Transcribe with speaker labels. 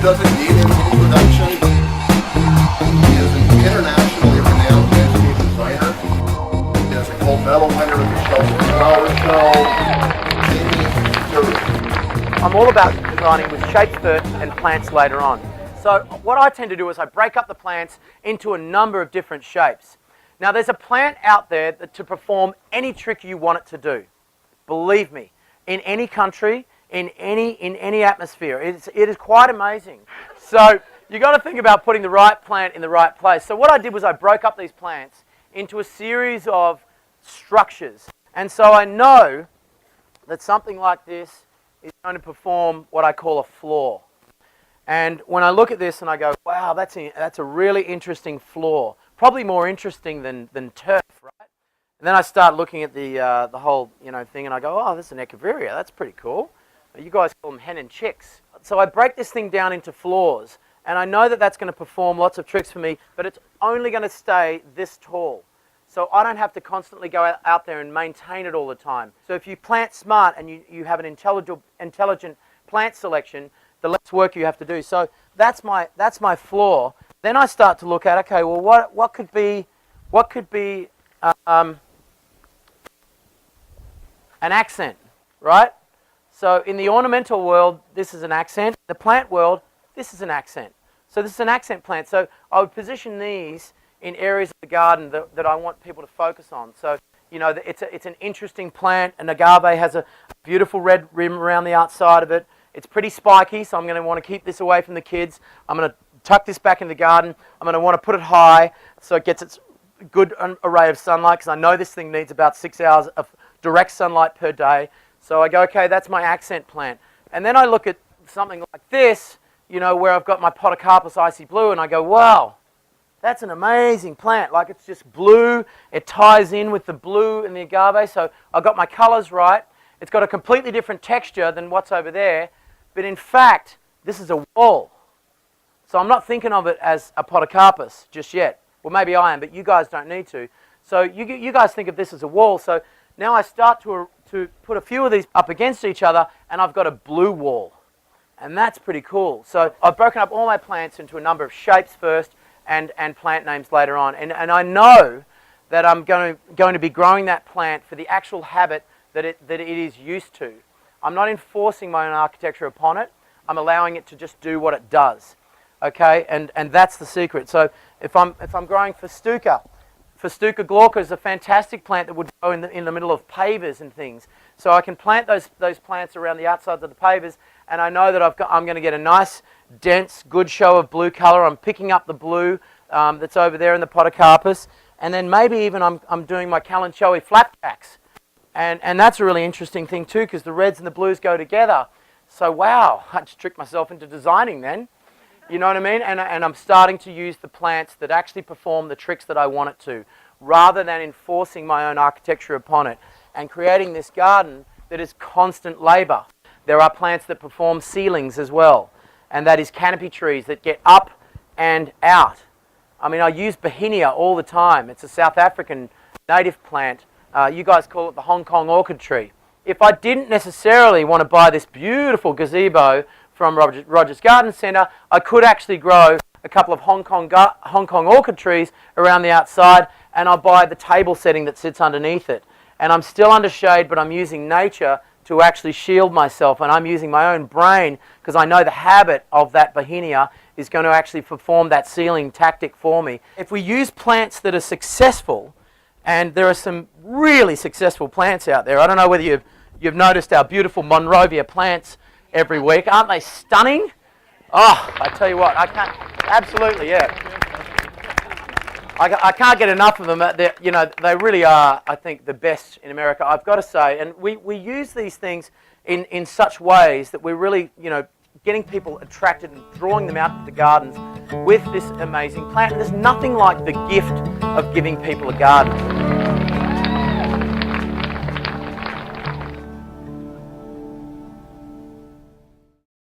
Speaker 1: doesn't need any production. He is an internationally renowned landscape designer. He is a gold medal winner of the Shelter Flower Show.
Speaker 2: I'm all about designing with shapes first and plants later on. So what I tend to do is I break up the plants into a number of different shapes. Now there's a plant out there that to perform any trick you want it to do. Believe me, in any country, in any atmosphere, it is quite amazing. So you got to think about putting the right plant in the right place. So what I did was I broke up these plants into a series of structures. And so I know that something like this is going to perform what I call a floor. And when I look at this and I go, wow, that's a really interesting floor. Probably more interesting than turf, right? And then I start looking at the whole thing and I go, oh, this is an echeveria. That's pretty cool. You guys call them hen and chicks. So I break this thing down into floors. And I know that that's going to perform lots of tricks for me, but it's only going to stay this tall. So I don't have to constantly go out there and maintain it all the time. So if you plant smart and you have an intelligent plant selection, the less work you have to do. So that's my floor. Then I start to look at, okay, well, what could be an accent, right? So in the ornamental world, this is an accent. In the plant world, this is an accent. So this is an accent plant. So I would position these in areas of the garden that I want people to focus on. So it's an interesting plant. An agave has a beautiful red rim around the outside of it. It's pretty spiky, so I'm going to want to keep this away from the kids. I'm going to tuck this back in the garden. I'm going to want to put it high so it gets its good array of sunlight, because I know this thing needs about 6 hours of direct sunlight per day. So I go, okay, that's my accent plant. And then I look at something like this, where I've got my Podocarpus icy blue, and I go, wow, that's an amazing plant. Like, it's just blue. It ties in with the blue and the agave. So I've got my colors right. It's got a completely different texture than what's over there. But in fact, this is a wall. So I'm not thinking of it as a Podocarpus just yet. Well, maybe I am, but you guys don't need to. So you guys think of this as a wall. So now I start to put a few of these up against each other, and I've got a blue wall. And that's pretty cool. So I've broken up all my plants into a number of shapes first and plant names later on. And I know that I'm going to be growing that plant for the actual habit that it is used to. I'm not enforcing my own architecture upon it. I'm allowing it to just do what it does. Okay, and that's the secret. So if I'm growing Festuca glauca is a fantastic plant that would grow in the middle of pavers and things. So I can plant those plants around the outsides of the pavers, and I know that I'm going to get a nice, dense, good show of blue color. I'm picking up the blue that's over there in the Podocarpus, and then maybe even I'm doing my Kalanchoe flapjacks. And that's a really interesting thing too, because the reds and the blues go together. So wow, I just tricked myself into designing then. You know what I mean? And I'm starting to use the plants that actually perform the tricks that I want it to, rather than enforcing my own architecture upon it, and creating this garden that is constant labor. There are plants that perform ceilings as well, and that is canopy trees that get up and out. I mean, I use Bauhinia all the time. It's a South African native plant. You guys call it the Hong Kong orchid tree. If I didn't necessarily want to buy this beautiful gazebo from Rogers Garden Centre, I could actually grow a couple of Hong Kong orchid trees around the outside, and I'll buy the table setting that sits underneath it. And I'm still under shade, but I'm using nature to actually shield myself, and I'm using my own brain because I know the habit of that Bauhinia is going to actually perform that ceiling tactic for me. If we use plants that are successful, and there are some really successful plants out there. I don't know whether you've noticed our beautiful Monrovia plants every week. Aren't they stunning? Oh, I tell you what, I can't, absolutely, yeah. I can't get enough of them. They really are, I think, the best in America, I've got to say. And we use these things in such ways that we're really, getting people attracted and drawing them out to the gardens with this amazing plant. And there's nothing like the gift of giving people a garden.